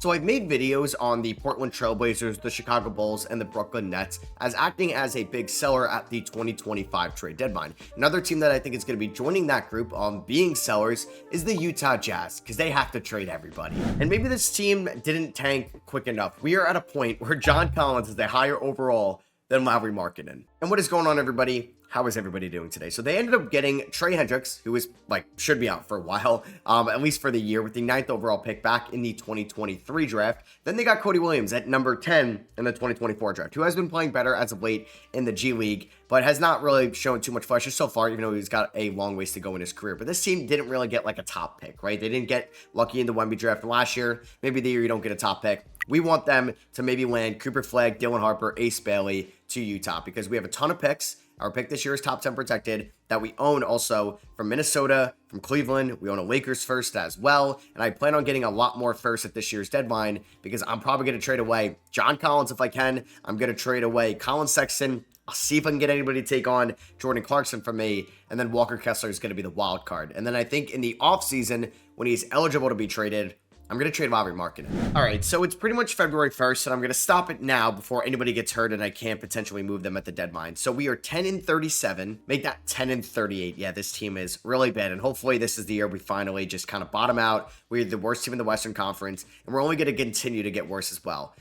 So I've made videos on the Portland Trailblazers, the Chicago Bulls, and the Brooklyn Nets as acting as a big seller at the 2025 trade deadline. Another team that I think is going to be joining that group on being sellers is the Utah Jazz, because they have to trade everybody. And maybe this team didn't tank quick enough. We are at a point where John Collins is a higher overall than Lauri Markkanen. And what is going on, everybody? How is everybody doing today? So they ended up getting Trey Hendricks, who is should be out for a while, at least for the year, with the 9th overall pick back in the 2023 draft. Then they got Cody Williams at number 10 in the 2024 draft, who has been playing better as of late in the G League, but has not really shown too much flesh so far, even though he's got a long ways to go in his career. But this team didn't really get a top pick, right? They didn't get lucky in the Wemby draft last year. Maybe the year you don't get a top pick. We want them to maybe land Cooper Flagg, Dylan Harper, Ace Bailey to Utah, because we have a ton of picks. Our pick this year is top 10 protected that we own also from Minnesota, from Cleveland. We own a Lakers first as well. And I plan on getting a lot more first at this year's deadline, because I'm probably going to trade away John Collins if I can. I'm going to trade away Colin Sexton. I'll see if I can get anybody to take on Jordan Clarkson from me. And then Walker Kessler is going to be the wild card. And then I think in the offseason, when he's eligible to be traded, I'm going to trade Lauri Markkanen. All right, so it's pretty much February 1st, and I'm going to stop it now before anybody gets hurt and I can't potentially move them at the deadline. So we are 10-37. Make that 10-38. Yeah, this team is really bad, and hopefully this is the year we finally just kind of bottom out. We're the worst team in the Western Conference, and we're only going to continue to get worse as well.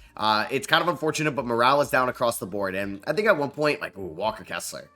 It's kind of unfortunate, but morale is down across the board, and I think at one point, ooh, Walker Kessler.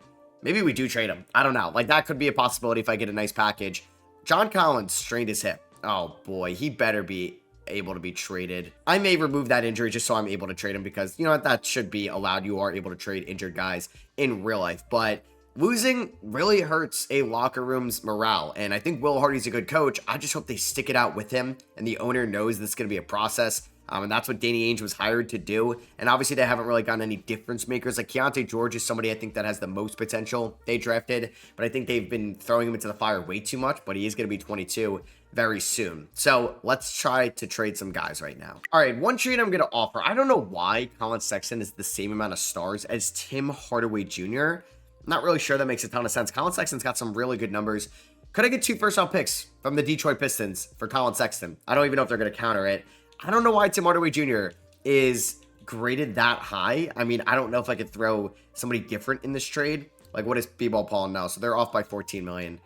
Maybe we do trade him. I don't know. That could be a possibility if I get a nice package. John Collins strained his hip. Oh boy, he better be able to be traded. I may remove that injury just so I'm able to trade him, because, you know what, that should be allowed. You are able to trade injured guys in real life, but losing really hurts a locker room's morale. And I think Will Hardy's a good coach. I just hope they stick it out with him, and the owner knows this is going to be a process. And that's what Danny Ainge was hired to do. And obviously they haven't really gotten any difference makers. Keontae George is somebody I think that has the most potential they drafted, but I think they've been throwing him into the fire way too much, but he is going to be 22 very soon. So let's try to trade some guys right now. All right, one trade I'm going to offer. I don't know why Colin Sexton is the same amount of stars as Tim Hardaway Jr. I'm not really sure that makes a ton of sense. Colin Sexton's got some really good numbers. Could I get 2 first-round picks from the Detroit Pistons for Colin Sexton? I don't even know if they're going to counter it. I don't know why Tim Hardaway Jr. is graded that high. I mean, I don't know if I could throw somebody different in this trade. What is B-Ball Paul now? So they're off by 14 million.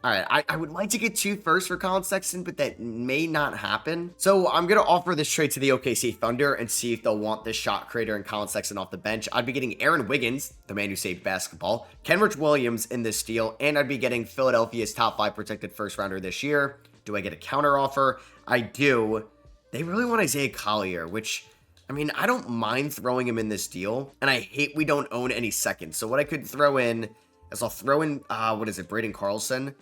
All right, I would like to get 2 firsts for Colin Sexton, but that may not happen. So I'm going to offer this trade to the OKC Thunder and see if they'll want this shot creator and Colin Sexton off the bench. I'd be getting Aaron Wiggins, the man who saved basketball, Kenrich Williams in this deal, and I'd be getting Philadelphia's top 5 protected first rounder this year. Do I get a counter offer? I do. They really want Isaiah Collier, which, I mean, I don't mind throwing him in this deal, and I hate we don't own any seconds. So what I could throw in is I'll throw in, Brandon Carlson.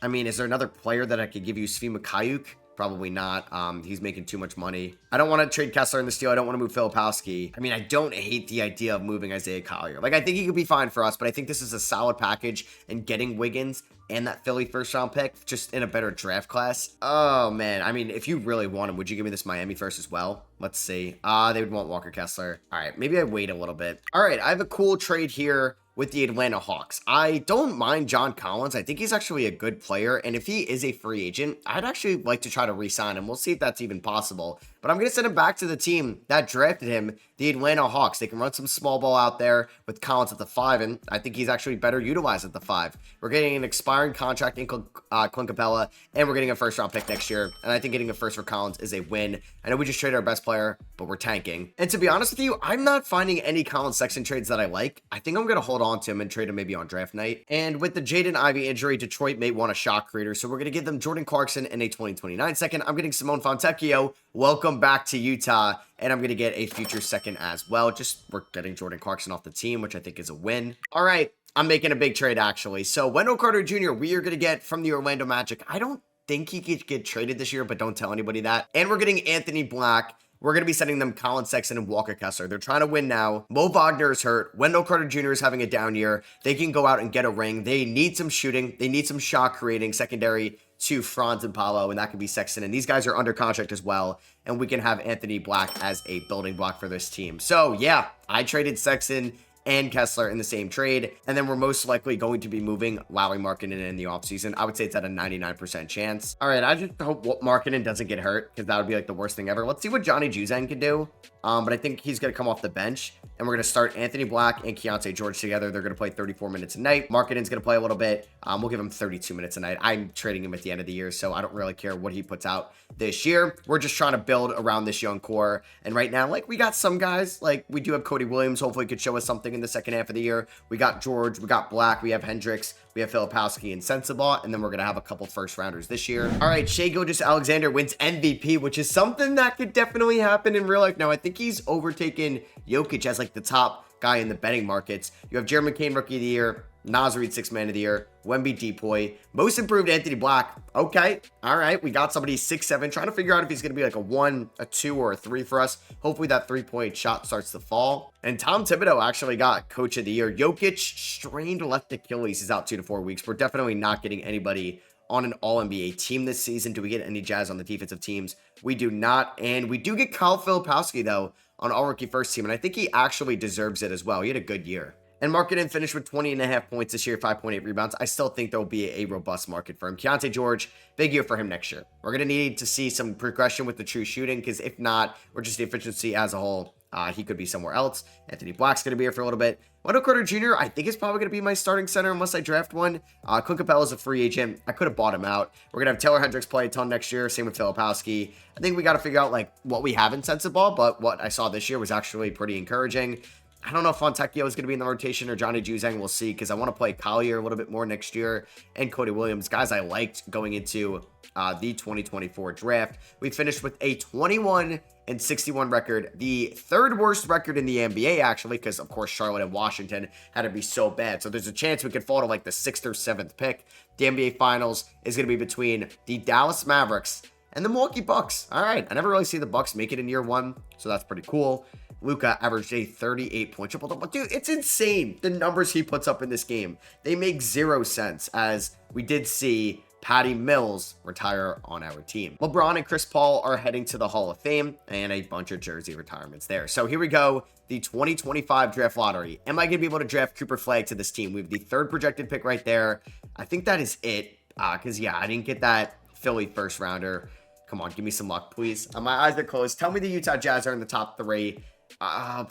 I mean, is there another player that I could give you? Svi Mikhailiuk? Probably not. He's making too much money. I don't want to trade Kessler in this deal. I don't want to move Filipowski. I mean, I don't hate the idea of moving Isaiah Collier. I think he could be fine for us, but I think this is a solid package, and getting Wiggins and that Philly first-round pick just in a better draft class. Oh, man. I mean, if you really want him, would you give me this Miami first as well? Let's see. They would want Walker Kessler. All right, maybe I wait a little bit. All right, I have a cool trade here with the Atlanta Hawks. I don't mind John Collins. I think he's actually a good player, and if he is a free agent, I'd actually like to try to re-sign him. We'll see if that's even possible, but I'm going to send him back to the team that drafted him, the Atlanta Hawks. They can run some small ball out there with Collins at the 5, and I think he's actually better utilized at the 5. We're getting an expiring contract in Clint Capella, and we're getting a first-round pick next year, and I think getting a first for Collins is a win. I know we just traded our best player, but we're tanking. And to be honest with you, I'm not finding any Colin Sexton trades that I like. I think I'm going to hold on to him and trade him maybe on draft night. And with the Jaden Ivey injury, Detroit may want a shot creator, so we're going to give them Jordan Clarkson and a 2029 second. I'm getting Simone Fontecchio. Welcome back to Utah. And I'm going to get a future second as well. We're getting Jordan Clarkson off the team, which I think is a win. All right, I'm making a big trade, actually. So Wendell Carter Jr., we are going to get from the Orlando Magic. I don't think he could get traded this year, but don't tell anybody that. And we're getting Anthony Black. We're going to be sending them Colin Sexton and Walker Kessler. They're trying to win now. Mo Wagner is hurt. Wendell Carter Jr. is having a down year. They can go out and get a ring. They need some shooting. They need some shot creating secondary to Franz and Paolo, and that could be Sexton. And these guys are under contract as well, and we can have Anthony Black as a building block for this team. So, yeah, I traded Sexton and Kessler in the same trade. And then we're most likely going to be moving Lauri Markkanen in the offseason. I would say it's at a 99% chance. All right, I just hope Markkanen doesn't get hurt, because that would be like the worst thing ever. Let's see what Johnny Juzang can do. But I think he's going to come off the bench, and we're going to start Anthony Black and Keontae George together. They're going to play 34 minutes a night. Markkanen's going to play a little bit. We'll give him 32 minutes a night. I'm trading him at the end of the year, so I don't really care what he puts out this year. We're just trying to build around this young core. And right now, like, we got some guys, like we do have Cody Williams, hopefully could show us something in the second half of the year. We got George, we got Black, we have Hendricks, we have Filipowski and Sensabaugh, and then we're going to have a couple first rounders this year. All right, Shai Gilgeous-Alexander wins MVP, which is something that could definitely happen in real life. Now, I think he's overtaken Jokic as like the top guy in the betting markets. You have Jared McCain Rookie of the Year, Naz Reid Sixth Man of the Year, Wemby Depoy, Most Improved Anthony Black. Okay, all right, we got somebody 6'7", trying to figure out if he's going to be like a 1, a 2, or a 3 for us. Hopefully that 3-point shot starts to fall. And Tom Thibodeau actually got Coach of the Year. Jokic strained left Achilles. He's out 2 to 4 weeks. We're definitely not getting anybody on an All-NBA team this season. Do we get any Jazz on the defensive teams? We do not. And we do get Kyle Filipowski, though, on All-Rookie First Team. And I think he actually deserves it as well. He had a good year. And Markkanen finished with 20.5 points this year, 5.8 rebounds. I still think there will be a robust market for him. Keontae George, big year for him next year. We're going to need to see some progression with the true shooting, because if not, or just the efficiency as a whole, he could be somewhere else. Anthony Black's going to be here for a little bit. Wendell Carter Jr., I think is probably going to be my starting center unless I draft one. Clint Capella's a free agent. I could have bought him out. We're going to have Taylor Hendricks play a ton next year. Same with Filipowski. I think we got to figure out like what we have in Sensabaugh, but what I saw this year was actually pretty encouraging. I don't know if Fontecchio is going to be in the rotation or Johnny Juzang. We'll see, because I want to play Collier a little bit more next year, and Cody Williams, guys I liked going into the 2024 draft. We finished with a 21-61 record, the third worst record in the NBA, actually, because of course Charlotte and Washington had to be so bad. So there's a chance we could fall to like the 6th or 7th pick. The NBA Finals is going to be between the Dallas Mavericks and the Milwaukee Bucks. All right, I never really see the Bucks make it in year one, so that's pretty cool. Luka averaged a 38-point triple-double. Dude, it's insane, the numbers he puts up in this game. They make zero sense, as we did see Patty Mills retire on our team. LeBron and Chris Paul are heading to the Hall of Fame, and a bunch of jersey retirements there. So here we go, the 2025 draft lottery. Am I going to be able to draft Cooper Flagg to this team? We have the 3rd projected pick right there. I think that is it, because, yeah, I didn't get that Philly first rounder. Come on, give me some luck, please. My eyes are closed. Tell me the Utah Jazz are in the top 3.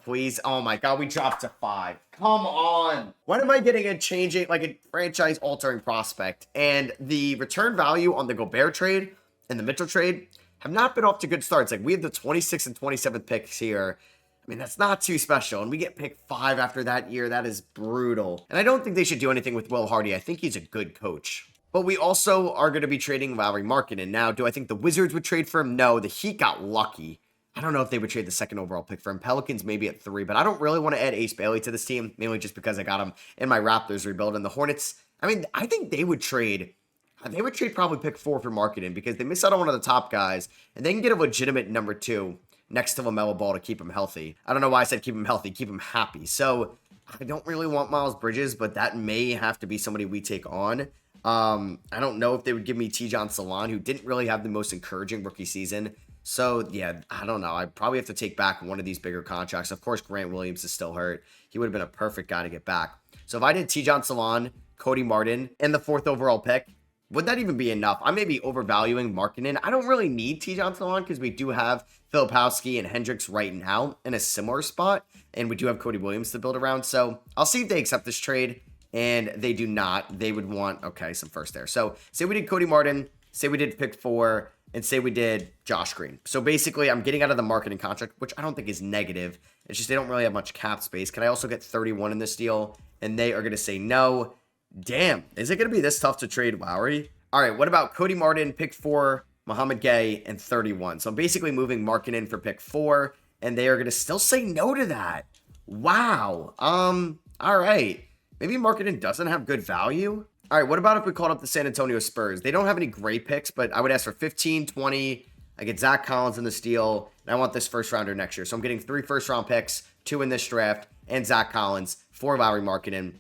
Please. Oh my God, we dropped to 5. Come on. When am I getting a franchise altering prospect? And the return value on the Gobert trade and the Mitchell trade have not been off to good starts. Like, we have the 26th and 27th picks here. I mean, that's not too special. And we get picked 5 after that year. That is brutal. And I don't think they should do anything with Will Hardy. I think he's a good coach. But we also are going to be trading Lauri Markkanen. Now, do I think the Wizards would trade for him? No, the Heat got lucky. I don't know if they would trade the 2nd overall pick for him. Pelicans maybe at 3, but I don't really want to add Ace Bailey to this team, mainly just because I got him in my Raptors rebuild. And the Hornets, I mean, I think they would trade probably pick 4 for Markkanen, because they miss out on one of the top guys, and they can get a legitimate number 2 next to LaMelo Ball to keep him healthy. I don't know why I said keep him healthy, keep him happy. So I don't really want Miles Bridges, but that may have to be somebody we take on. I don't know if they would give me Tijan Salon, who didn't really have the most encouraging rookie season. So, yeah, I don't know. I'd probably have to take back one of these bigger contracts. Of course, Grant Williams is still hurt. He would have been a perfect guy to get back. So if I did Tijan Salon, Cody Martin, and the 4th overall pick, would that even be enough? I may be overvaluing Markkanen. I don't really need Tijan Salon, because we do have Filipowski and Hendricks right now in a similar spot. And we do have Cody Williams to build around. So I'll see if they accept this trade. And they do not. They would want, okay, some first there. So say we did Cody Martin, say we did pick 4, and say we did Josh Green. So basically, I'm getting out of the Markkanen contract, which I don't think is negative. It's just they don't really have much cap space. Can I also get 31 in this deal? And they are going to say no. Damn, is it going to be this tough to trade Lowry? All right, what about Cody Martin, pick 4, Mohamed Gay, and 31? So I'm basically moving Markkanen for pick 4, and they are going to still say no to that. Wow. All right. Maybe Markkanen doesn't have good value. All right, what about if we called up the San Antonio Spurs? They don't have any great picks, but I would ask for 15, 20. I get Zach Collins in this deal, and I want this first rounder next year. So I'm getting 3 first-round picks, 2 in this draft, and Zach Collins, 4 Lauri Markkanen.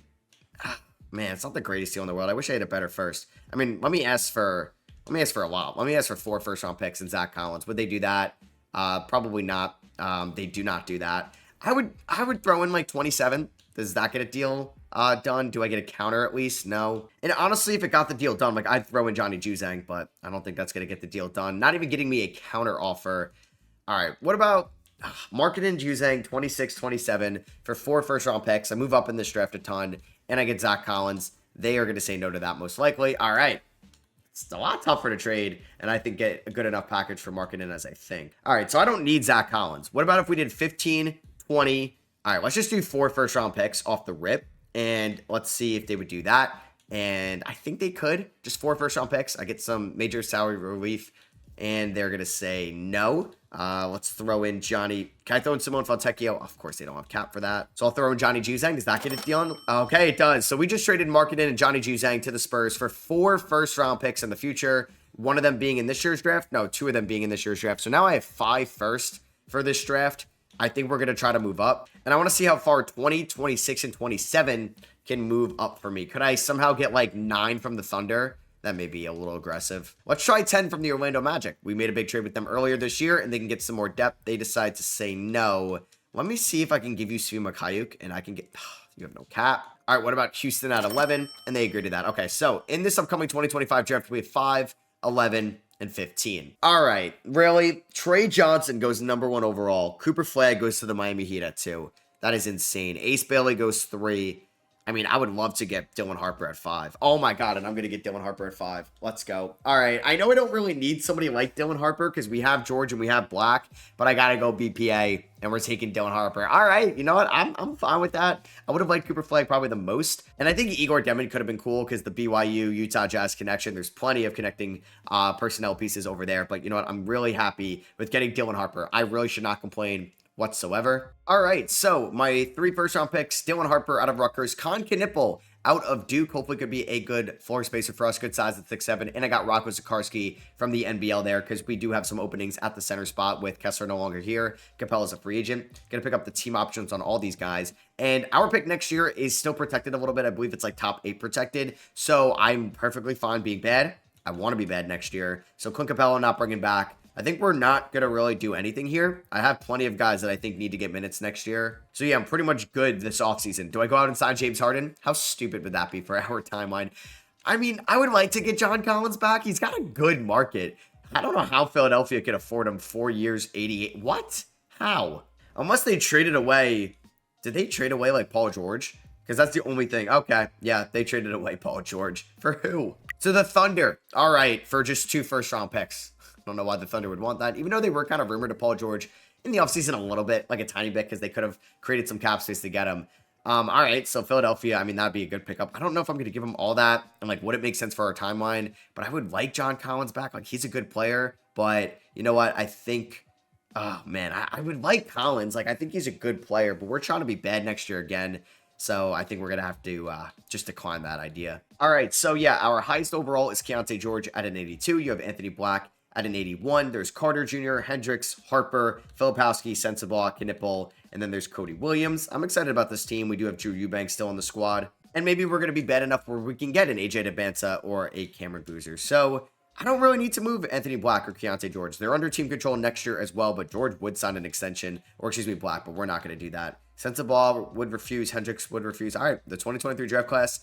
Man, it's not the greatest deal in the world. I wish I had a better first. I mean, let me ask for a lot. Let me ask for 4 first-round picks and Zach Collins. Would they do that? Probably not. They do not do that. I would throw in like 27. Does that get a deal done? Do I get a counter at least? No. And honestly, if it got the deal done, like I'd throw in Johnny Juzang, but I don't think that's going to get the deal done. Not even getting me a counter offer. All right, what about Markkanen Juzang 26, 27 for 4 first-round picks? I move up in this draft a ton, and I get Zach Collins. They are going to say no to that most likely. All right. It's a lot tougher to trade, and I think get a good enough package for Markkanen as I think. All right, so I don't need Zach Collins. What about if we did 15, 20? All right, let's just do 4 first-round picks off the rip, and let's see if they would do that. And I think they could. Just 4 first-round picks. I get some major salary relief, and they're going to say no. Let's throw in Johnny. Can I throw in Simone Fontecchio? Of course, they don't have cap for that. So I'll throw in Johnny Juzang. Does that get it done? Okay, it does. So we just traded Markkanen and Johnny Juzang to the Spurs for 4 first-round picks in the future. One of them being in this year's draft. No, 2 of them being in this year's draft. So now I have 5 first for this draft. I think we're going to try to move up. And I want to see how far 20, 26, and 27 can move up for me. Could I somehow get like 9 from the Thunder? That may be a little aggressive. Let's try 10 from the Orlando Magic. We made a big trade with them earlier this year, and they can get some more depth. They decide to say no. Let me see if I can give you Svi Mikhailiuk, and I can get... You have no cap. All right, what about Houston at 11? And they agree to that. Okay, so in this upcoming 2025 draft, we have 5, 11, and 15. All right, really? Trey Johnson goes number 1 overall. Cooper Flagg goes to the Miami Heat at 2. That is insane. Ace Bailey goes 3. I mean, I would love to get Dylan Harper at 5. Oh my God, and I'm going to get Dylan Harper at 5. Let's go. All right, I know I don't really need somebody like Dylan Harper because we have George and we have Black, but I got to go BPA, and we're taking Dylan Harper. All right, you know what? I'm fine with that. I would have liked Cooper Flagg probably the most, and I think Igor Demon could have been cool because the BYU Utah Jazz connection, there's plenty of connecting personnel pieces over there, but you know what? I'm really happy with getting Dylan Harper. I really should not complain whatsoever. All right, so my 3 first-round picks, Dylan Harper out of Rutgers, Con Knippel out of Duke, hopefully could be a good floor spacer for us, good size at 6'7", and I got Rocco Zikarsky from the NBL there because we do have some openings at the center spot with Kessler no longer here. Capella's a free agent. Gonna pick up the team options on all these guys, and our pick next year is still protected a little bit. I believe it's like top 8 protected, so I'm perfectly fine being bad. I want to be bad next year, so Clint Capella not bringing back. I think we're not going to really do anything here. I have plenty of guys that I think need to get minutes next year. So yeah, I'm pretty much good this offseason. Do I go out and sign James Harden? How stupid would that be for our timeline? I mean, I would like to get John Collins back. He's got a good market. I don't know how Philadelphia could afford him 4 years, 88. What? How? Unless they traded away. Did they trade away like Paul George? Because that's the only thing. Okay. Yeah, they traded away Paul George. For who? To the Thunder. All right. For just 2 first-round picks. I don't know why the Thunder would want that, even though they were kind of rumored to Paul George in the offseason a little bit, like a tiny bit, because they could have created some cap space to get him. All right, so Philadelphia, I mean, that'd be a good pickup. I don't know if I'm going to give him all that, and like, would it make sense for our timeline? But I would like John Collins back. Like, he's a good player, but you know what? I think, oh man, I would like Collins. Like, I think he's a good player, but we're trying to be bad next year again. So I think we're going to have to just decline that idea. All right, so yeah, our highest overall is Keontae George at an 82. You have Anthony Black at an 81, there's Carter Jr., Hendricks, Harper, Filipowski, Sensabaugh, Knippel, and then there's Cody Williams. I'm excited about this team. We do have Drew Eubanks still on the squad, and maybe we're going to be bad enough where we can get an AJ DeBanza or a Cameron Boozer. So I don't really need to move Anthony Black or Keontae George. They're under team control next year as well, but George would sign an extension, or excuse me, Black, but we're not going to do that. Sensabaugh would refuse, Hendricks would refuse. All right, the 2023 draft class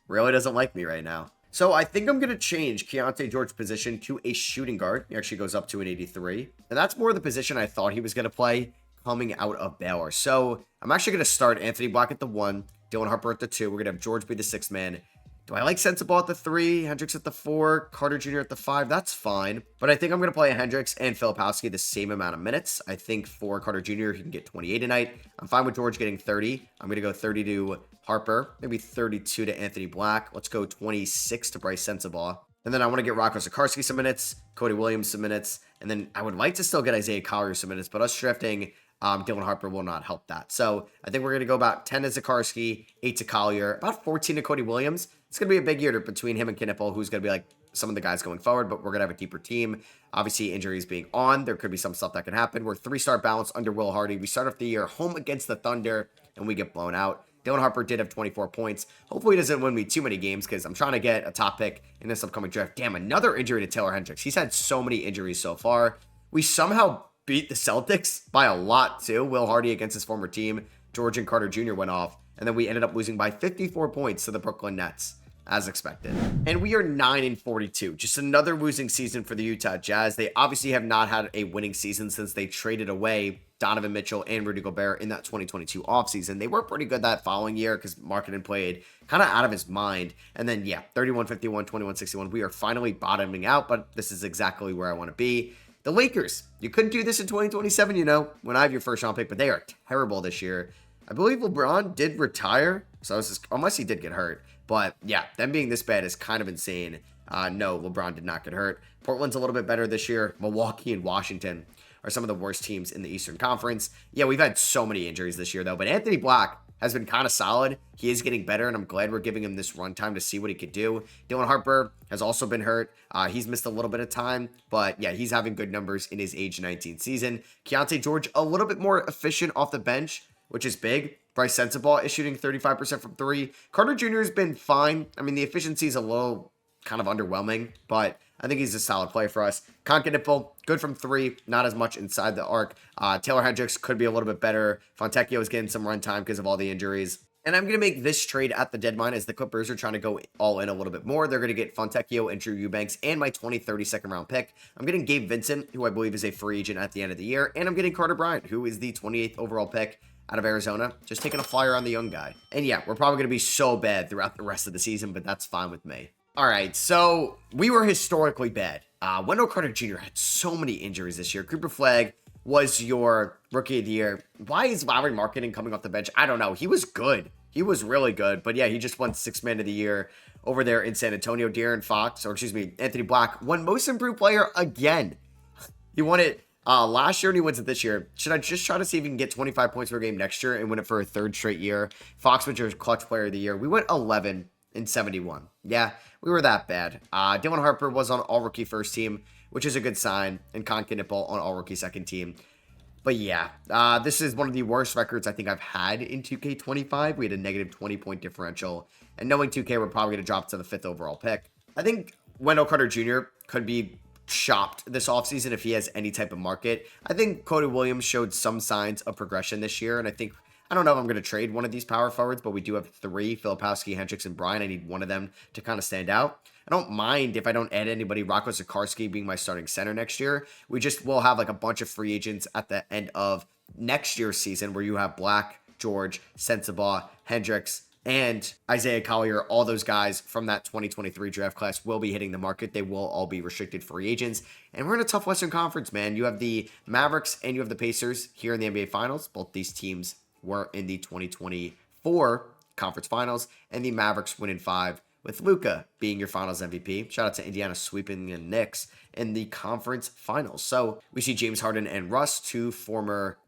really doesn't like me right now. So I think I'm going to change Keontae George's position to a shooting guard. He actually goes up to an 83. And that's more the position I thought he was going to play coming out of Baylor. So I'm actually going to start Anthony Black at the 1, Dylan Harper at the 2. We're going to have George be the 6th man. Do I like Sensabaugh at the 3, Hendricks at the 4, Carter Jr. at the 5? That's fine. But I think I'm going to play Hendricks and Filipowski the same amount of minutes. I think for Carter Jr., he can get 28 tonight. I'm fine with George getting 30. I'm going to go 30 to Harper, maybe 32 to Anthony Black. Let's go 26 to Bryce Sensabaugh. And then I want to get Rocco Zikarsky some minutes, Cody Williams some minutes, and then I would like to still get Isaiah Collier some minutes, but us drafting Dylan Harper will not help that. So I think we're going to go about 10 to Zikarsky, 8 to Collier, about 14 to Cody Williams. It's going to be a big year between him and Knippel, who's going to be like some of the guys going forward, but we're going to have a deeper team. Obviously, injuries being on, there could be some stuff that can happen. We're 3-star balance under Will Hardy. We start off the year home against the Thunder, and we get blown out. Dylan Harper did have 24 points. Hopefully he doesn't win me too many games because I'm trying to get a top pick in this upcoming draft. Damn, another injury to Taylor Hendricks. He's had so many injuries so far. We somehow beat the Celtics by a lot too. Will Hardy against his former team. George and Carter Jr. went off. And then we ended up losing by 54 points to the Brooklyn Nets, as expected. And we are 9-42. Just another losing season for the Utah Jazz. They obviously have not had a winning season since they traded away Donovan Mitchell and Rudy Gobert in that 2022 offseason. They were pretty good that following year because Markkanen played kind of out of his mind. And then, yeah, 31-51, 21-61. We are finally bottoming out, but this is exactly where I want to be. The Lakers, you couldn't do this in 2027, when I have your first round pick, but they are terrible this year. I believe LeBron did retire, so this is, unless he did get hurt. But yeah, them being this bad is kind of insane. No, LeBron did not get hurt. Portland's a little bit better this year. Milwaukee and Washington are some of the worst teams in the Eastern Conference. Yeah, we've had so many injuries this year, though. But Anthony Black has been kind of solid. He is getting better, and I'm glad we're giving him this run time to see what he could do. Dylan Harper has also been hurt. He's missed a little bit of time, but yeah, he's having good numbers in his age 19 season. Keontae George, a little bit more efficient off the bench, which is big. Bryce Sensabaugh is shooting 35% from three. Carter Jr. has been fine. I mean, the efficiency is a little kind of underwhelming, but I think he's a solid play for us. Concanipple, good from three, not as much inside the arc. Taylor Hendricks could be a little bit better. Fontecchio is getting some run time because of all the injuries. And I'm going to make this trade at the deadline as the Clippers are trying to go all in a little bit more. They're going to get Fontecchio and Drew Eubanks and my 2030 second round pick. I'm getting Gabe Vincent, who I believe is a free agent at the end of the year. And I'm getting Carter Bryant, who is the 28th overall pick out of Arizona. Just taking a flyer on the young guy. And yeah, we're probably going to be so bad throughout the rest of the season, but that's fine with me. All right, so we were historically bad. Wendell Carter Jr. had so many injuries this year. Cooper Flagg was your rookie of the year. Why is Lauri Markkanen coming off the bench? I don't know. He was good. He was really good. But yeah, he just won sixth man of the year over there in San Antonio. Anthony Black won most improved player again. He won it last year and he wins it this year. Should I just try to see if he can get 25 points per game next year and win it for a third straight year? Fox was your clutch player of the year. We went 11-71. Yeah, we were that bad. Dylan Harper was on all-rookie first team, which is a good sign, and Concanipple on all-rookie second team. But yeah, this is one of the worst records I think I've had in 2K25. We had a negative 20-point differential, and knowing 2K, we're probably going to drop to the 5th overall pick. I think Wendell Carter Jr. could be shopped this offseason if he has any type of market. I think Cody Williams showed some signs of progression this year, and I don't know if I'm going to trade one of these power forwards, but we do have three, Filipowski, Hendricks, and Bryan. I need one of them to kind of stand out. I don't mind if I don't add anybody, Rocco Zikarsky being my starting center next year. We just will have like a bunch of free agents at the end of next year's season where you have Black, George, Sensabaugh, Hendricks, and Isaiah Collier. All those guys from that 2023 draft class will be hitting the market. They will all be restricted free agents. And we're in a tough Western Conference, man. You have the Mavericks and you have the Pacers here in the NBA Finals. Both these teams were in the 2024 conference finals, and the Mavericks win in 5 with Luka being your finals MVP. Shout out to Indiana sweeping the Knicks in the conference finals. So we see James Harden and Russ, two former,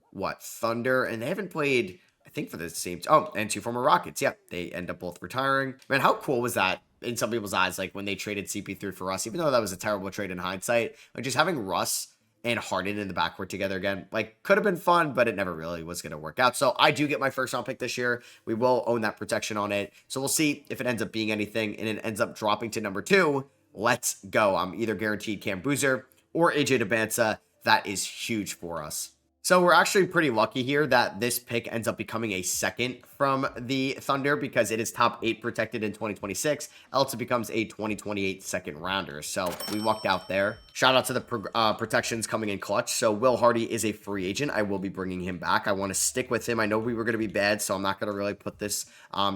Thunder, and they haven't played, I think, for the same, and two former Rockets. Yeah, they end up both retiring. Man, how cool was that in some people's eyes, like when they traded CP3 for Russ, even though that was a terrible trade in hindsight, like just having Russ and Harden in the backcourt together again, like, could have been fun, but it never really was going to work out. So I do get my first round pick this year. We will own that protection on it. So we'll see if it ends up being anything and it ends up dropping to number 2. Let's go. I'm either guaranteed Cam Boozer or AJ Debinsa. That is huge for us. So we're actually pretty lucky here that this pick ends up becoming a second from the Thunder because it is top 8 protected in 2026, else it becomes a 2028 second rounder. So we lucked out there. Shout out to the protections coming in clutch. So Will Hardy is a free agent. I will be bringing him back. I want to stick with him. I know we were going to be bad, so I'm not going to really put this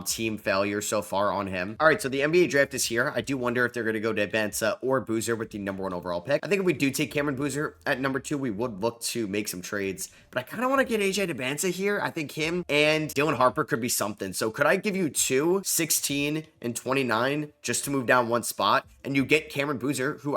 team failure so far on him. All right, so the NBA draft is here. I do wonder if they're going to go to Debinsa or Boozer with the number 1 overall pick. I think if we do take Cameron Boozer at number 2, we would look to make some trades. But I kind of want to get AJ Debinsa here. I think him and Dylan Harper could be something. So could I give you 2, 16, and 29 just to move down one spot? And you get Cameron Boozer, who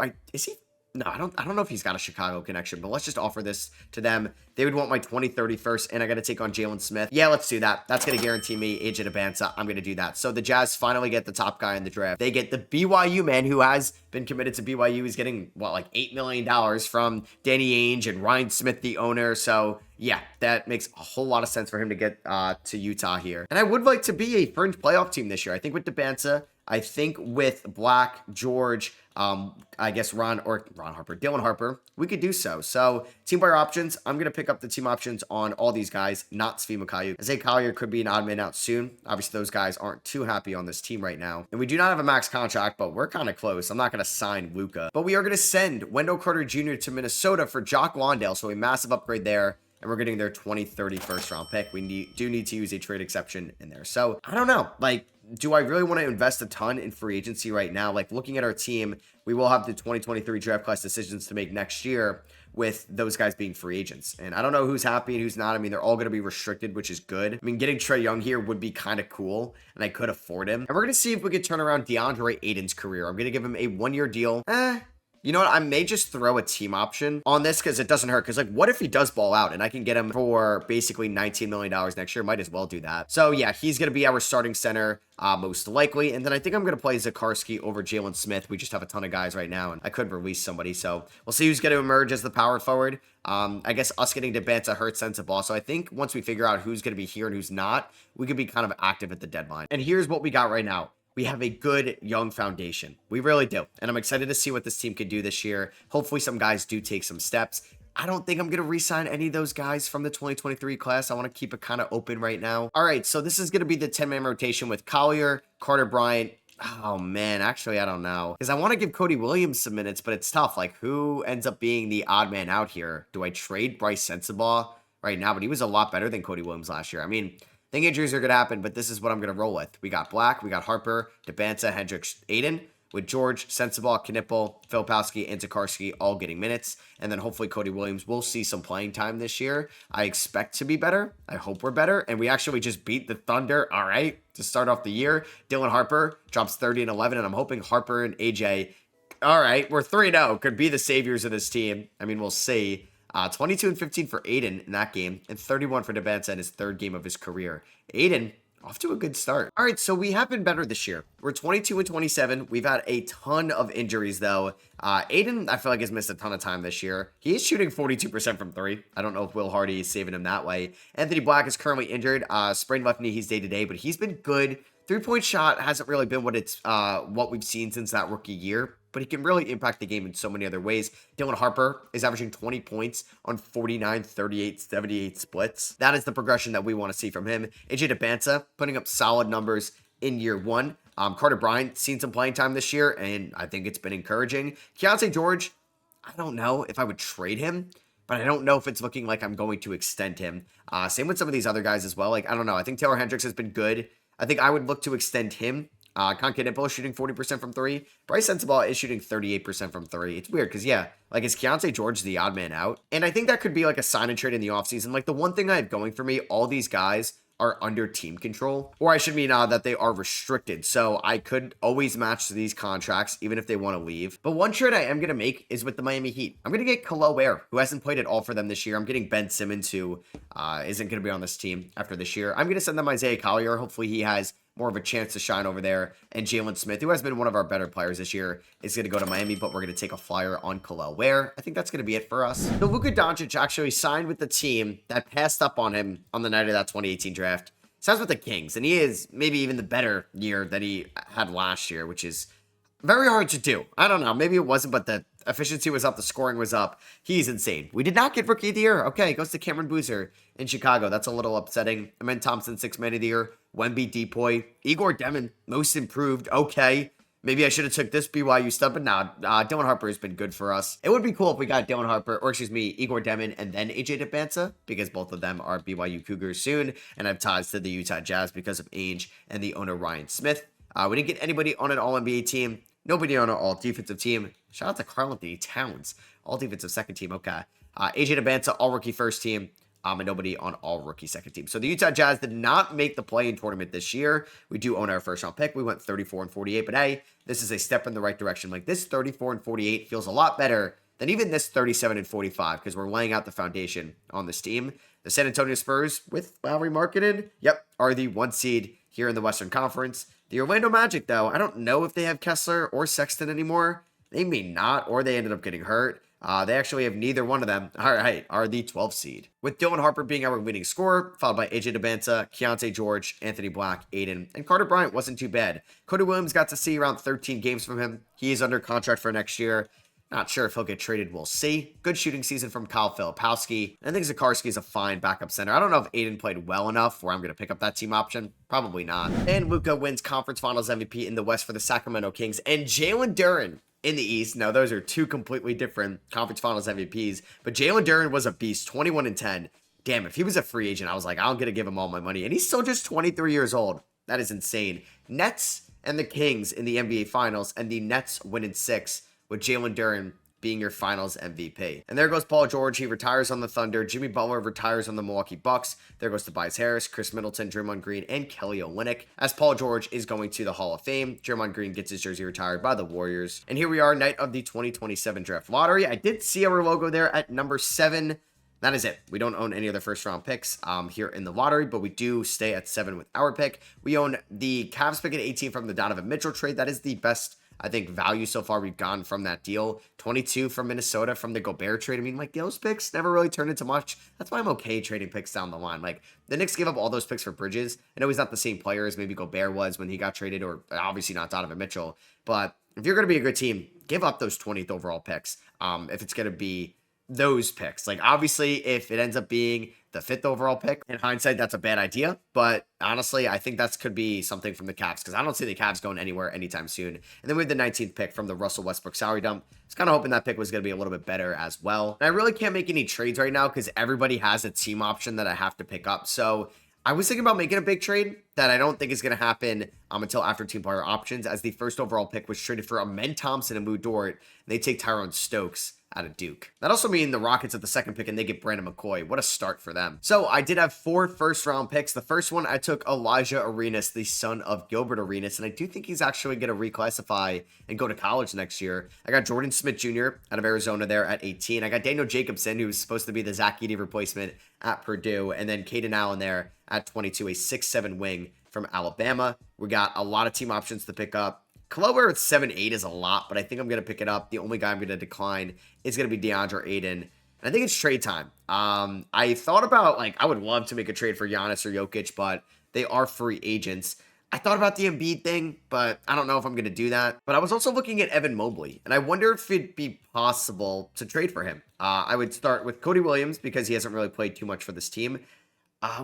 No, I don't know if he's got a Chicago connection, but let's just offer this to them. They would want my 2030 first, and I got to take on Jalen Smith. Yeah, let's do that. That's going to guarantee me AJ Debinsa. I'm going to do that. So the Jazz finally get the top guy in the draft. They get the BYU man who has been committed to BYU. He's getting, like $8 million from Danny Ainge and Ryan Smith, the owner. So yeah, that makes a whole lot of sense for him to get to Utah here. And I would like to be a fringe playoff team this year. I think with Debinsa, I think with Black, George, I guess Ron Harper, Dylan Harper, we could do so. So team player options, I'm going to pick up the team options on all these guys, not Svi Makayu. Zay Collier could be an odd man out soon. Obviously, those guys aren't too happy on this team right now. And we do not have a max contract, but we're kind of close. I'm not going to sign Luka. But we are going to send Wendell Carter Jr. to Minnesota for Jock Wandale. So a massive upgrade there. And we're getting their 2030 first round pick. We do need to use a trade exception in there. So I don't know. Like, do I really want to invest a ton in free agency right now? Like, looking at our team, we will have the 2023 draft class decisions to make next year with those guys being free agents. And I don't know who's happy and who's not. I mean, they're all going to be restricted, which is good. I mean, getting Trae Young here would be kind of cool, and I could afford him. And we're going to see if we could turn around DeAndre Ayton's career. I'm going to give him a 1-year deal. You know what? I may just throw a team option on this because it doesn't hurt. Because, like, what if he does ball out and I can get him for basically $19 million next year? Might as well do that. So, yeah, he's going to be our starting center most likely. And then I think I'm going to play Zakarsky over Jalen Smith. We just have a ton of guys right now, and I could release somebody. So, we'll see who's going to emerge as the power forward. I guess us getting Dembele hurts Sensabaugh. So, I think once we figure out who's going to be here and who's not, we could be kind of active at the deadline. And here's what we got right now. We have a good young foundation. We really do. And I'm excited to see what this team could do this year. Hopefully some guys do take some steps. I don't think I'm going to re-sign any of those guys from the 2023 class. I want to keep it kind of open right now. All right, so this is going to be the 10-man rotation with Collier, Carter Bryant. Oh, man, actually, I don't know. Because I want to give Cody Williams some minutes, but it's tough. Like, who ends up being the odd man out here? Do I trade Bryce Sensabaugh right now? But he was a lot better than Cody Williams last year. I mean, I think injuries are going to happen, but this is what I'm going to roll with. We got Black, we got Harper, Dembele, Hendricks, Ayton, with George, Sensabaugh, Knipple, Filipowski, and Zakarsky all getting minutes. And then hopefully Cody Williams will see some playing time this year. I expect to be better. I hope we're better. And we actually just beat the Thunder, all right, to start off the year. Dylan Harper drops 30 and 11, and I'm hoping Harper and AJ, all right, we're 3-0, could be the saviors of this team. I mean, we'll see. 22 and 15 for Ayton in that game, and 31 for Dembele in his third game of his career. Ayton, off to a good start. All right, so we have been better this year. We're 22 and 27. We've had a ton of injuries, though. Ayton, I feel like, has missed a ton of time this year. He is shooting 42% from three. I don't know if Will Hardy is saving him that way. Anthony Black is currently injured. Sprained left knee, he's day-to-day, but he's been good. Three-point shot hasn't really been what we've seen since that rookie year, but he can really impact the game in so many other ways. Dylan Harper is averaging 20 points on 49, 38, 78 splits. That is the progression that we want to see from him. AJ Dembele putting up solid numbers in year one. Carter Bryant seen some playing time this year, and I think it's been encouraging. Keontae George, I don't know if I would trade him, but I don't know if it's looking like I'm going to extend him. Same with some of these other guys as well. Like, I don't know. I think Taylor Hendricks has been good. I think I would look to extend him. Conke Knipple is shooting 40% from three. Bryce Sensabaugh is shooting 38% from three. It's weird because, yeah, like, is Keontae George the odd man out? And I think that could be like a sign and trade in the offseason. Like, the one thing I have going for me, all these guys are under team control, or I should mean that they are restricted. So I could always match these contracts, even if they want to leave. But one trade I am going to make is with the Miami Heat. I'm going to get Khalil Ware, who hasn't played at all for them this year. I'm getting Ben Simmons, who isn't going to be on this team after this year. I'm going to send them Isaiah Collier. Hopefully he has more of a chance to shine over there. And Jalen Smith, who has been one of our better players this year, is going to go to Miami, but we're going to take a flyer on Khalil Ware. I think that's going to be it for us. So Luka Doncic actually signed with the team that passed up on him on the night of that 2018 draft. Signs with the Kings, and he is maybe even the better year that he had last year, which is very hard to do. I don't know. Maybe it wasn't, but the efficiency was up. The scoring was up. He's insane. We did not get Rookie of the Year. Okay, goes to Cameron Boozer in Chicago. That's a little upsetting. Amen Thompson, 6th Man of the Year. Wemby, Depoy. Igor Demon, Most Improved. Okay. Maybe I should have took this BYU stuff, but nah, Dylan Harper has been good for us. It would be cool if we got Dylan Harper, or excuse me, Igor Demon, and then AJ Dembele, because both of them are BYU Cougars soon, and have ties to the Utah Jazz because of Ainge and the owner Ryan Smith. We didn't get anybody on an All-NBA team, nobody on an All-Defensive team. Shout out to Karl-Anthony Towns, All-Defensive second team, okay. AJ Dembele, All-Rookie first team. And nobody on all-rookie second team. So the Utah Jazz did not make the play-in tournament this year. We do own our first-round pick. We went 34 and 48, but hey, this is a step in the right direction. Like, this 34 and 48 feels a lot better than even this 37 and 45 because we're laying out the foundation on this team. The San Antonio Spurs, with Lowry marketed, are the 1 seed here in the Western Conference. The Orlando Magic, though, I don't know if they have Kessler or Sexton anymore. They may not, or they ended up getting hurt. They actually have neither one of them. All right, are the 12th seed. With Dylan Harper being our leading scorer, followed by AJ DeBanza, Keontae George, Anthony Black, Aiden, and Carter Bryant wasn't too bad. Cody Williams got to see around 13 games from him. He is under contract for next year. Not sure if he'll get traded. We'll see. Good shooting season from Kyle Filipowski. I think Zakarski is a fine backup center. I don't know if Aiden played well enough where I'm going to pick up that team option. Probably not. And Luka wins Conference Finals MVP in the West for the Sacramento Kings. And Jalen Duren in the East. Now, those are two completely different Conference Finals MVPs. But Jalen Duren was a beast. 21-10. Damn, if he was a free agent, I was like, I'm going to give him all my money. And he's still just 23 years old. That is insane. Nets and the Kings in the NBA Finals. And the Nets win in 6 with Jalen Duren being your finals MVP. And there goes Paul George. He retires on the Thunder. Jimmy Butler retires on the Milwaukee Bucks. There goes Tobias Harris, Chris Middleton, Draymond Green, and Kelly Olynyk. As Paul George is going to the Hall of Fame, Draymond Green gets his jersey retired by the Warriors. And here we are, night of the 2027 draft lottery. I did see our logo there at number 7. That is it. We don't own any other first round picks here in the lottery, but we do stay at 7 with our pick. We own the Cavs pick at 18 from the Donovan Mitchell trade. That is the best, I think, value so far we've gotten from that deal. 22 from Minnesota from the Gobert trade. I mean, like, those picks never really turned into much. That's why I'm okay trading picks down the line. Like, the Knicks gave up all those picks for Bridges. I know he's not the same player as maybe Gobert was when he got traded, or obviously not Donovan Mitchell. But if you're going to be a good team, give up those 20th overall picks if it's going to be those picks. Like, obviously, if it ends up being the 5th overall pick, in hindsight, that's a bad idea. But honestly, I think that could be something from the Cavs, because I don't see the Cavs going anywhere anytime soon. And then we have the 19th pick from the Russell Westbrook salary dump. I was kind of hoping that pick was going to be a little bit better as well. And I really can't make any trades right now because everybody has a team option that I have to pick up. So I was thinking about making a big trade that I don't think is going to happen until after team player options, as the 1st overall pick was traded for Amen Thompson and Lou Dort, and they take Tyrone Stokes out of Duke. That also means the Rockets at the 2nd pick and they get Brandon McCoy. What a start for them. So I did have 4 first-round picks. The first one, I took Elijah Arenas, the son of Gilbert Arenas, and I do think he's actually going to reclassify and go to college next year. I got Jordan Smith Jr. out of Arizona there at 18. I got Daniel Jacobson, who's supposed to be the Zach Edey replacement at Purdue, and then Caden Allen there at 22, a 6'7" wing from Alabama. We got a lot of team options to pick up. Clover at 7-8 is a lot, but I think I'm going to pick it up. The only guy I'm going to decline is going to be DeAndre Ayton. And I think it's trade time. I thought about, like, I would love to make a trade for Giannis or Jokic, but they are free agents. I thought about the Embiid thing, but I don't know if I'm going to do that. But I was also looking at Evan Mobley, and I wonder if it'd be possible to trade for him. I would start with Cody Williams because he hasn't really played too much for this team.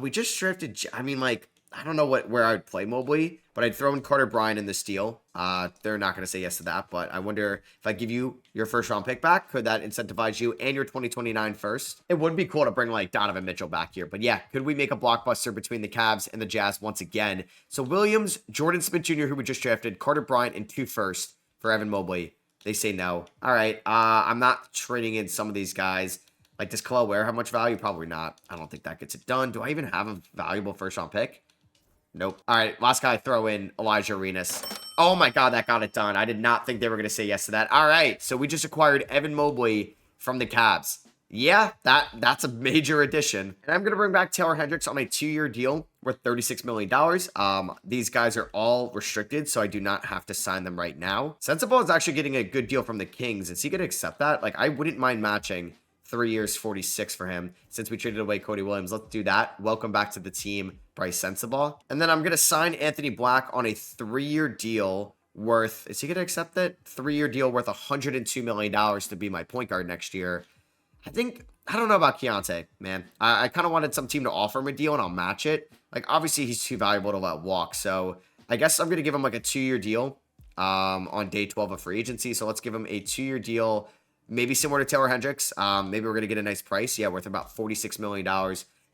We just drafted, I mean, like, I don't know where I would play Mobley, but I'd throw in Carter Bryant in this deal. They're not going to say yes to that, but I wonder if I give you your first round pick back, could that incentivize you and your 2029 first? It would be cool to bring like Donovan Mitchell back here, but yeah, could we make a blockbuster between the Cavs and the Jazz once again? So Williams, Jordan Smith Jr., who we just drafted, Carter Bryant, and 2 firsts for Evan Mobley. They say no. All right, I'm not trading in some of these guys. Like, does Kel'el Ware have much value? Probably not. I don't think that gets it done. Do I even have a valuable first round pick? Nope. All right, last guy, throw in Elijah Arenas. Oh my God, that got it done. I did not think they were going to say yes to that. All right, so we just acquired Evan Mobley from the Cavs. Yeah, that's a major addition. And I'm going to bring back Taylor Hendricks on a 2-year deal worth $36 million. These guys are all restricted, so I do not have to sign them right now. Sensible is actually getting a good deal from the Kings. Is he going to accept that? Like, I wouldn't mind matching 3 years, 46 for him since we traded away Cody Williams. Let's do that. Welcome back to the team, Bryce Sensabaugh. And then I'm going to sign Anthony Black on a 3-year deal worth, is he going to accept that? 3-year deal worth $102 million to be my point guard next year. I don't know about Keontae, man. I kind of wanted some team to offer him a deal and I'll match it. Like, obviously he's too valuable to let walk. So I guess I'm going to give him like a 2-year deal on day 12 of free agency. So let's give him a 2-year deal. Maybe similar to Taylor Hendricks. Maybe we're going to get a nice price. Yeah, worth about $46 million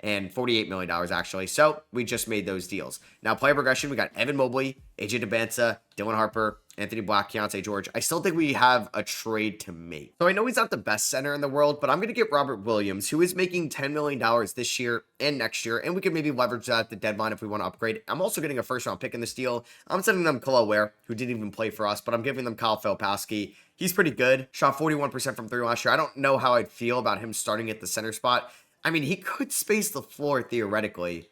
and $48 million, actually. So we just made those deals. Now, player progression, we got Evan Mobley, AJ DeBanza, Dylan Harper, Anthony Black, Keontae George. I still think we have a trade to make. So I know he's not the best center in the world, but I'm going to get Robert Williams, who is making $10 million this year and next year, and we can maybe leverage that at the deadline if we want to upgrade. I'm also getting a first-round pick in this deal. I'm sending them Kel'el Ware, who didn't even play for us, but I'm giving them Kyle Filipowski. He's pretty good. Shot 41% from 3 last year. I don't know how I'd feel about him starting at the center spot. I mean, he could space the floor theoretically.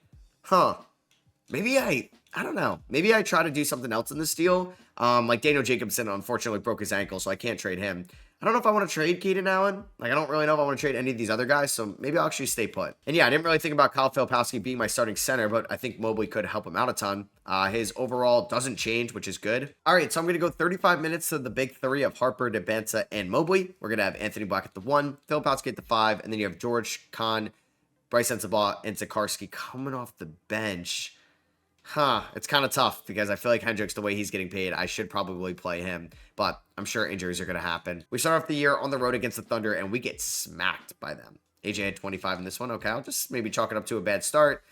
Maybe I don't know. Maybe I try to do something else in this deal. Like Daniel Jacobson, unfortunately, broke his ankle, so I can't trade him. I don't know if I want to trade Keaton Allen. Like, I don't really know if I want to trade any of these other guys, so maybe I'll actually stay put. And yeah, I didn't really think about Kyle Filipowski being my starting center, but I think Mobley could help him out a ton. His overall doesn't change, which is good. All right, so I'm going to go 35 minutes to the big three of Harper, Dembélé, and Mobley. We're going to have Anthony Black at the 1, Filipowski at the 5, and then you have George, Kahn, Bryce Sensabaugh, and Sikorsky coming off the bench. It's kind of tough because I feel like Hendricks, the way he's getting paid, I should probably play him, but I'm sure injuries are going to happen. We start off the year on the road against the Thunder, and we get smacked by them. AJ had 25 in this one. Okay, I'll just maybe chalk it up to a bad start.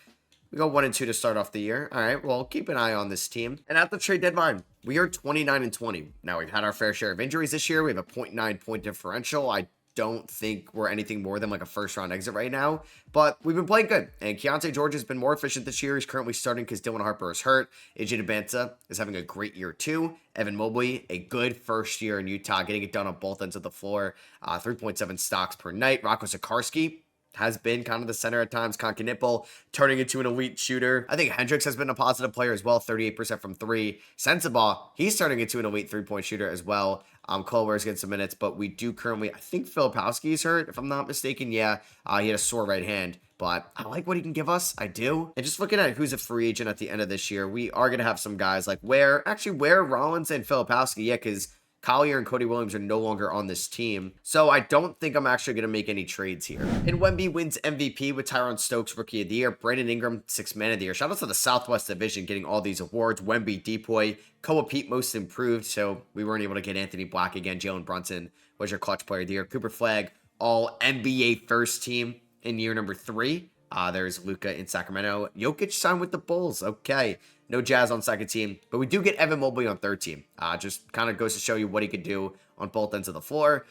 We go 1-2 to start off the year. All right, well, keep an eye on this team. And at the trade deadline, we are 29-20. Now, we've had our fair share of injuries this year. We have a 0.9 point differential. I don't think we're anything more than like a first round exit right now, but we've been playing good. And Keontae George has been more efficient this year. He's currently starting because Dylan Harper is hurt. AJ Dembélé is having a great year too. Evan Mobley, a good first year in Utah, getting it done on both ends of the floor. 3.7 stocks per night. Rocco Sikorsky has been kind of the center at times. Concanipple turning into an elite shooter. I think Hendricks has been a positive player as well, 38% from 3. Sensabaugh, he's turning into an elite 3-point shooter as well. Culver's getting some minutes, but we do currently, I think Filipowski is hurt, if I'm not mistaken. Yeah, he had a sore right hand, but I like what he can give us. I do. And just looking at who's a free agent at the end of this year, we are going to have some guys like Ware, Rollins, and Filipowski. Yeah, because Collier and Cody Williams are no longer on this team. So I don't think I'm actually going to make any trades here. And Wemby wins MVP with Tyrone Stokes Rookie of the Year. Brandon Ingram, 6th Man of the Year. Shout out to the Southwest Division getting all these awards. Wemby, Depoy, Koa Pete Most Improved. So we weren't able to get Anthony Black again. Jalen Brunson was your Clutch Player of the Year. Cooper Flagg, all NBA first team in year number 3. There's Luka in Sacramento. Jokic signed with the Bulls. Okay. No Jazz on second team, but we do get Evan Mobley on third team. Just kind of goes to show you what he could do on both ends of the floor,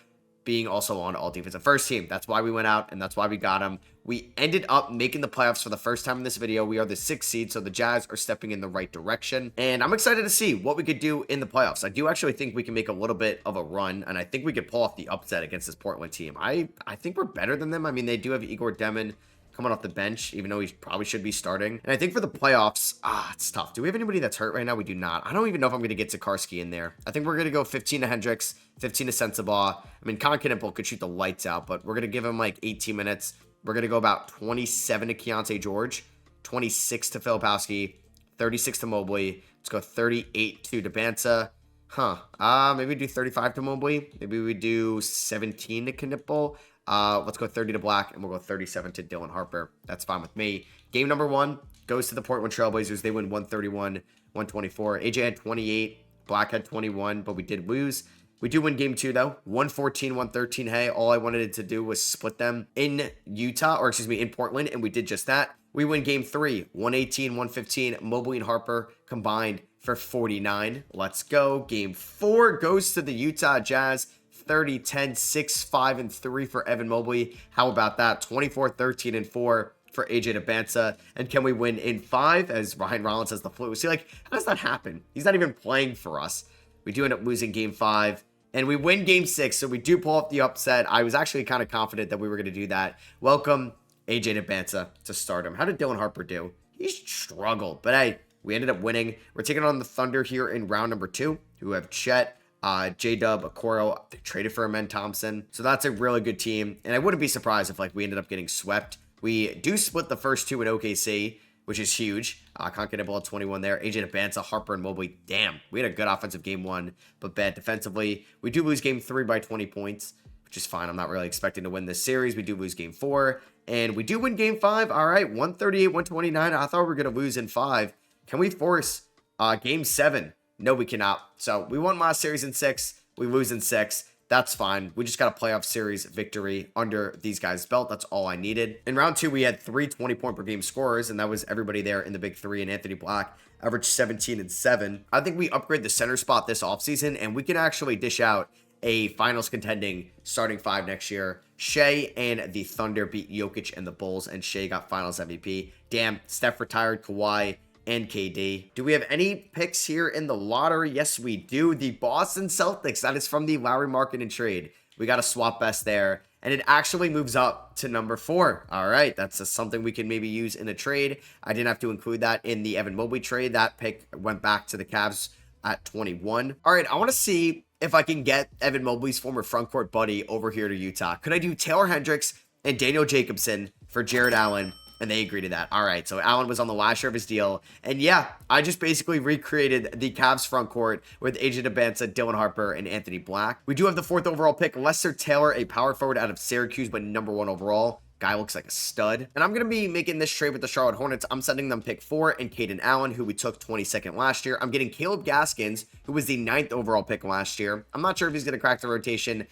being also on all defensive first team. That's why we went out, and that's why we got him. We ended up making the playoffs for the first time in this video. We are the 6th seed, so the Jazz are stepping in the right direction, and I'm excited to see what we could do in the playoffs. I do actually think we can make a little bit of a run, and I think we could pull off the upset against this Portland team. I think we're better than them. I mean, they do have Igor Demon coming off the bench, even though he probably should be starting. And I think for the playoffs, it's tough. Do we have anybody that's hurt right now? We do not. I don't even know if I'm going to get Sikorsky in there. I think we're going to go 15 to Hendricks, 15 to Sensabaugh. I mean, Concanipple could shoot the lights out, but we're going to give him like 18 minutes. We're going to go about 27 to Keontae George, 26 to Filipowski, 36 to Mobley. Let's go 38 to Dembélé. Maybe we do 35 to Mobley. Maybe we do 17 to Knipple. Let's go 30 to Black, and we'll go 37 to Dylan Harper. That's fine with me. Game number 1 goes to the Portland Trailblazers. They win 131-124. AJ had 28. Black had 21, but we did lose. We do win game 2, though. 114-113. Hey, all I wanted to do was split them in in Portland, and we did just that. We win game 3, 118-115. Mobley and Harper combined for 49. Let's go. Game 4 goes to the Utah Jazz. 30-10, 6-5-3 for Evan Mobley. How about that? 24-13-4 for AJ Dembélé. And can we win in 5 as Ryan Rollins has the flu? See, like, how does that happen? He's not even playing for us. We do end up losing game 5. And we win game 6, so we do pull off the upset. I was actually kind of confident that we were going to do that. Welcome, AJ Dembélé, to stardom. How did Dylan Harper do? He struggled, but hey, we ended up winning. We're taking on the Thunder here in round number 2, who have Chet, J-Dub, Okoro. They traded for Amen Thompson. So that's a really good team. And I wouldn't be surprised if like we ended up getting swept. We do split the first 2 in OKC, which is huge. Concanipple at 21 there. AJ Dembélé, Harper, and Mobley. Damn, we had a good offensive game 1, but bad defensively. We do lose game 3 by 20 points, which is fine. I'm not really expecting to win this series. We do lose game 4, and we do win game 5. All right, 138-129. I thought we were going to lose in 5. Can we force game 7? No, we cannot. So we won last series in 6. We lose in 6. That's fine. We just got a playoff series victory under these guys' belt. That's all I needed. In round 2, we had 3 20-point per game scorers, and that was everybody there in the big 3, and Anthony Black averaged 17 and 7. I think we upgrade the center spot this offseason, and we can actually dish out a finals contending starting 5 next year. Shea and the Thunder beat Jokic and the Bulls, and Shea got finals MVP. Damn, Steph retired, Kawhi and KD. Do we have any picks here in the lottery? Yes, we do. The Boston Celtics. That is from the Lowry Market and Trade. We got a swap best there, and it actually moves up to number 4. All right, that's something we can maybe use in a trade. I didn't have to include that in the Evan Mobley trade. That pick went back to the Cavs at 21. All right, I want to see if I can get Evan Mobley's former frontcourt buddy over here to Utah. Could I do Taylor Hendricks and Daniel Jacobson for Jared Allen? And they agreed to that. All right, so Allen was on the last year of his deal. And yeah, I just basically recreated the Cavs front court with AJ DeBanza, Dylan Harper, and Anthony Black. We do have the 4th overall pick, Lester Taylor, a power forward out of Syracuse, but number 1 overall. Guy looks like a stud. And I'm going to be making this trade with the Charlotte Hornets. I'm sending them pick 4 and Caden Allen, who we took 22nd last year. I'm getting Caleb Gaskins, who was the 9th overall pick last year. I'm not sure if he's going to crack the rotation.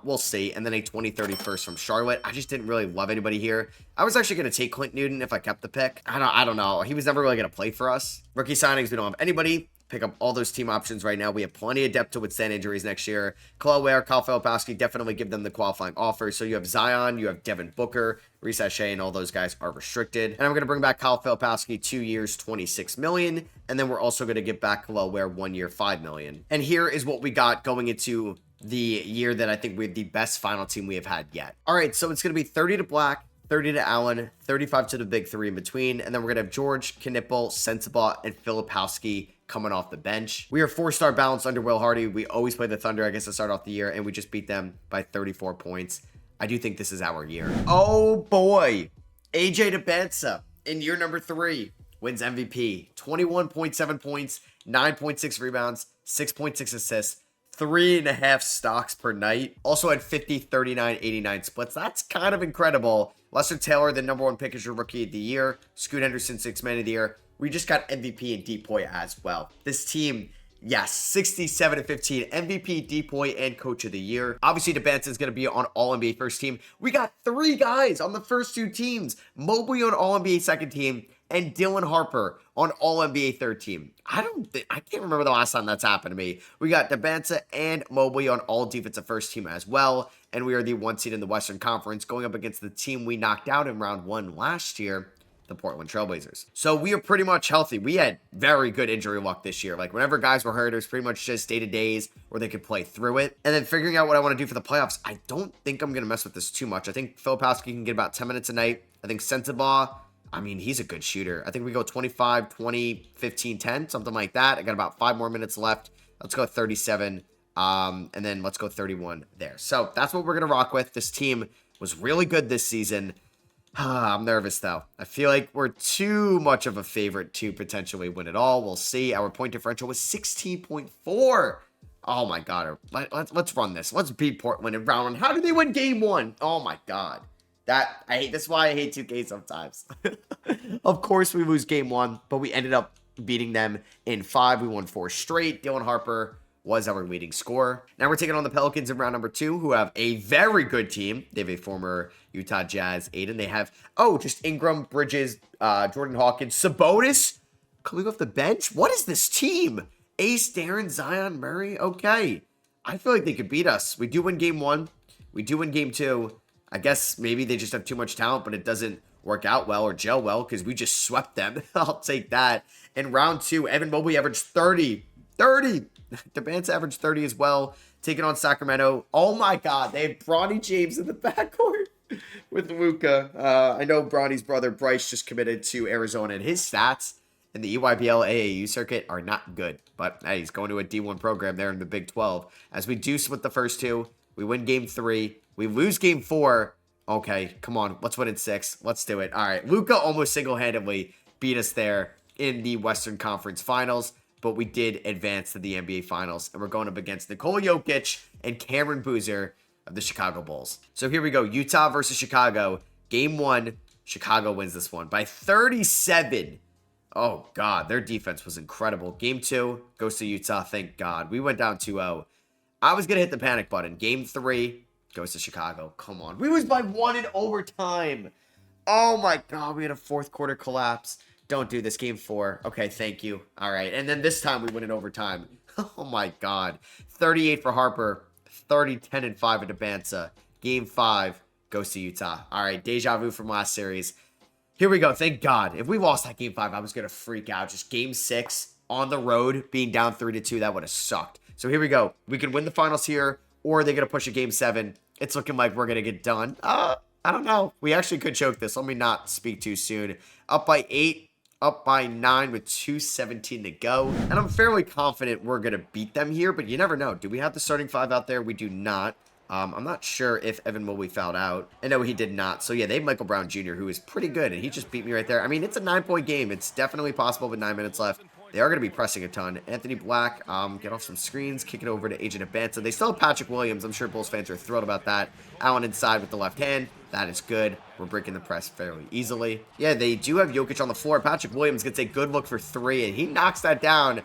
We'll see. And then a 2031st from Charlotte. I just didn't really love anybody here. I was actually going to take Clint Newton if I kept the pick. I don't know. He was never really going to play for us. Rookie signings, we don't have anybody. Pick up all those team options right now. We have plenty of depth to withstand injuries next year. Khalil Ware, Kyle Filipowski, definitely give them the qualifying offer. So you have Zion, you have Devin Booker, Reese Shea, and all those guys are restricted. And I'm going to bring back Kyle Filipowski, 2 years, $26 million. And then we're also going to give back Khalil Ware 1 year, $5 million. And here is what we got going into the year that I think we have the best final team we have had yet. All right, so it's going to be 30 to Black, 30 to Allen, 35 to the big 3 in between. And then we're going to have George, Knipple, Sensabaugh, and Filipowski coming off the bench. We are 4-star balanced under Will Hardy. We always play the Thunder, I guess, to start off the year, and we just beat them by 34 points. I do think this is our year. Oh boy. AJ DeBanza in year number 3 wins MVP. 21.7 points, 9.6 rebounds, 6.6 assists, 3.5 stocks per night. Also had 50, 39, 89 splits. That's kind of incredible. Lester Taylor, the number 1 pick, is your rookie of the year. Scoot Henderson, 6th man of the year. We just got MVP and Depoy as well. This team, yes, 67-15, MVP, Depoy, and Coach of the Year. Obviously, DeBanza is going to be on All-NBA first team. We got 3 guys on the first 2 teams. Mobley on All-NBA second team, and Dylan Harper on All-NBA third team. I can't remember the last time that's happened to me. We got DeBanza and Mobley on all defensive first team as well. And we are the 1 seed in the Western Conference going up against the team we knocked out in round 1 last year, the Portland Trailblazers. So we are pretty much healthy. We had very good injury luck this year. Like whenever guys were hurt, it was pretty much just day-to-days where they could play through it. And then figuring out what I want to do for the playoffs, I don't think I'm going to mess with this too much. I think Filipowski can get about 10 minutes a night. I think Sensabaugh, I mean, he's a good shooter. I think we go 25, 20, 15, 10, something like that. I got about 5 more minutes left. Let's go 37. And then let's go 31 there. So that's what we're going to rock with. This team was really good this season. I'm nervous, though. I feel like we're too much of a favorite to potentially win it all. We'll see. Our point differential was 16.4. Oh, my God. Let's run this. Let's beat Portland in round 1. How did they win game 1? Oh, my God. That's why I hate 2K sometimes. Of course, we lose game 1, but we ended up beating them in 5. We won 4 straight. Dylan Harper was our leading scorer. Now we're taking on the Pelicans in round number 2, who have a very good team. They have a former Utah Jazz Aiden. They have, just Ingram, Bridges, Jordan Hawkins, Sabonis coming off the bench. What is this team? Ace, Darren, Zion, Murray. Okay. I feel like they could beat us. We do win game 1. We do win game 2. I guess maybe they just have too much talent, but it doesn't work out well or gel well because we just swept them. I'll take that. In round 2, Evan Mobley averaged 30. DeBanza averaged 30 as well, taking on Sacramento. Oh my God, they have Bronny James in the backcourt with Luka. I know Bronny's brother Bryce just committed to Arizona, and his stats in the EYBL AAU circuit are not good. But hey, he's going to a D1 program there in the Big 12. As we do split the first 2, we win game 3, we lose game 4. Okay, come on, let's win in 6. Let's do it. All right, Luka almost single-handedly beat us there in the Western Conference Finals. But we did advance to the NBA Finals, and we're going up against Nikola Jokic and Cameron Boozer of the Chicago Bulls. So here we go, Utah versus Chicago. Game 1, Chicago wins this one by 37. Oh, God, their defense was incredible. Game 2 goes to Utah, thank God. We went down 2-0. I was going to hit the panic button. Game 3 goes to Chicago. Come on. We was by 1 in overtime. Oh, my God, we had a 4th quarter collapse. Don't do this. Game 4. Okay, thank you. All right. And then this time we win in overtime. Oh, my God. 38 for Harper. 30, 10, and 5 at DeBanza. Game 5 goes to Utah. All right. Deja vu from last series. Here we go. Thank God. If we lost that Game 5, I was going to freak out. Just Game 6 on the road, being down 3-2, that would have sucked. So here we go. We could win the finals here, or they're going to push a Game 7. It's looking like we're going to get done. I don't know. We actually could choke this. Let me not speak too soon. Up by 8. up by 9 with 2:17 to go. And I'm fairly confident we're going to beat them here, but you never know. Do we have the starting 5 out there? We do not. I'm not sure if Evan Mobley fouled out. And no, he did not. So yeah, they have Michael Brown Jr., who is pretty good, and he just beat me right there. I mean, it's a 9-point game. It's definitely possible with 9 minutes left. They are going to be pressing a ton. Anthony Black, get off some screens, kick it over to AJ Abanza. They still have Patrick Williams. I'm sure Bulls fans are thrilled about that. Allen inside with the left hand. That is good. We're breaking the press fairly easily. Yeah, they do have Jokic on the floor. Patrick Williams gets a good look for 3, and he knocks that down.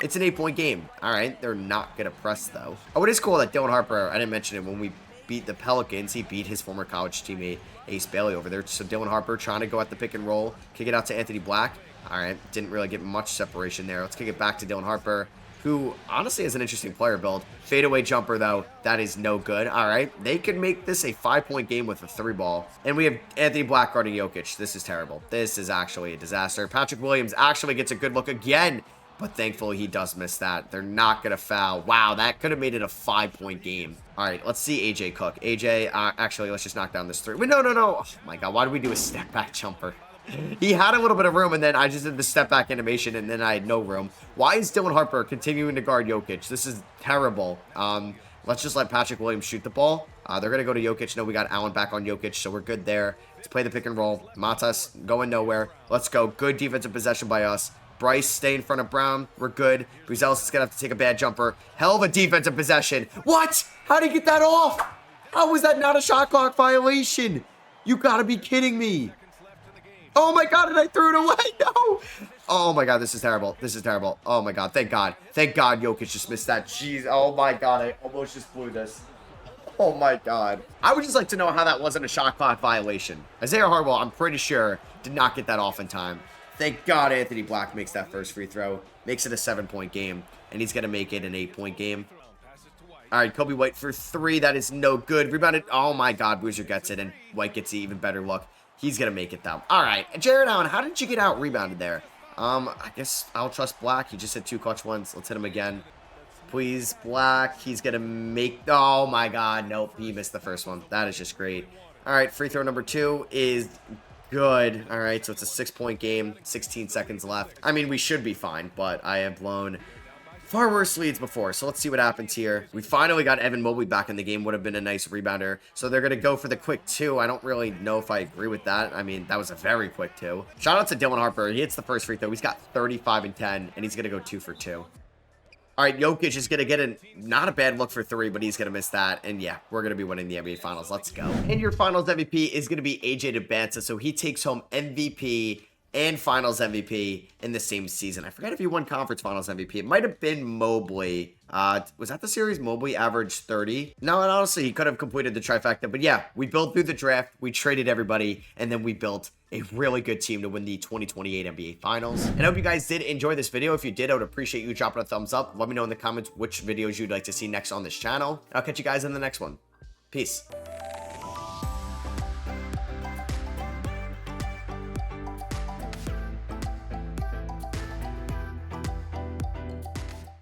It's an 8-point game. All right, they're not going to press, though. Oh, it is cool that Dylan Harper, I didn't mention it, when we beat the Pelicans, he beat his former college teammate, Ace Bailey, over there. So Dylan Harper trying to go at the pick and roll, kick it out to Anthony Black. All right, didn't really get much separation there. Let's kick it back to Dylan Harper, who honestly is an interesting player build. Fadeaway jumper, though, that is no good. All right, they could make this a 5-point game with a 3-ball. And we have Anthony Black guarding Jokic. This is terrible. This is actually a disaster. Patrick Williams actually gets a good look again, but thankfully he does miss that. They're not going to foul. Wow, that could have made it a 5-point game. All right, let's see AJ cook. AJ, actually, let's just knock down this 3. Wait, no. Oh, my God, why did we do a step-back jumper? He had a little bit of room, and then I just did the step-back animation, and then I had no room. Why is Dylan Harper continuing to guard Jokic? This is terrible. Let's just let Patrick Williams shoot the ball. They're going to go to Jokic. No, we got Allen back on Jokic, so we're good there. Let's play the pick and roll. Matas going nowhere. Let's go. Good defensive possession by us. Bryce, stay in front of Brown. We're good. Buzelis is going to have to take a bad jumper. Hell of a defensive possession. What? How did he get that off? How was that not a shot clock violation? You got to be kidding me. Oh my God, and I threw it away. No. Oh my God, this is terrible. This is terrible. Oh my God, thank God. Thank God Jokic just missed that. Jeez, oh my God, I almost just blew this. Oh my God. I would just like to know how that wasn't a shot clock violation. Isaiah Harwell, I'm pretty sure, did not get that off in time. Thank God Anthony Black makes that first free throw. Makes it a 7-point game, and he's going to make it an 8-point game. All right, Kobe White for 3. That is no good. Rebounded. Oh my God, Boozer gets it, and White gets the even better look. He's going to make it, though. All right. Jared Allen, how did you get out rebounded there? I guess I'll trust Black. He just hit 2 clutch ones. Let's hit him again. Please, Black. He's going to make... Oh, my God. Nope. He missed the first one. That is just great. All right. Free throw number 2 is good. All right. So it's a 6-point game. 16 seconds left. I mean, we should be fine, but I have blown far worse leads before. So let's see what happens here. We finally got Evan Mobley back in the game. Would have been a nice rebounder. So they're going to go for the quick 2. I don't really know if I agree with that. I mean, that was a very quick 2. Shout out to Dylan Harper. He hits the first free throw. He's got 35 and 10, and he's going to go 2 for 2. All right, Jokic is going to get not a bad look for 3, but he's going to miss that. And yeah, we're going to be winning the NBA Finals. Let's go. And your Finals MVP is going to be AJ Abanza. So he takes home MVP and Finals MVP in the same season. I forget if he won Conference Finals MVP. It might have been Mobley. Was that the series Mobley averaged 30? No, and honestly, he could have completed the trifecta. But yeah, we built through the draft. We traded everybody. And then we built a really good team to win the 2028 NBA Finals. And I hope you guys did enjoy this video. If you did, I would appreciate you dropping a thumbs up. Let me know in the comments which videos you'd like to see next on this channel. I'll catch you guys in the next one. Peace.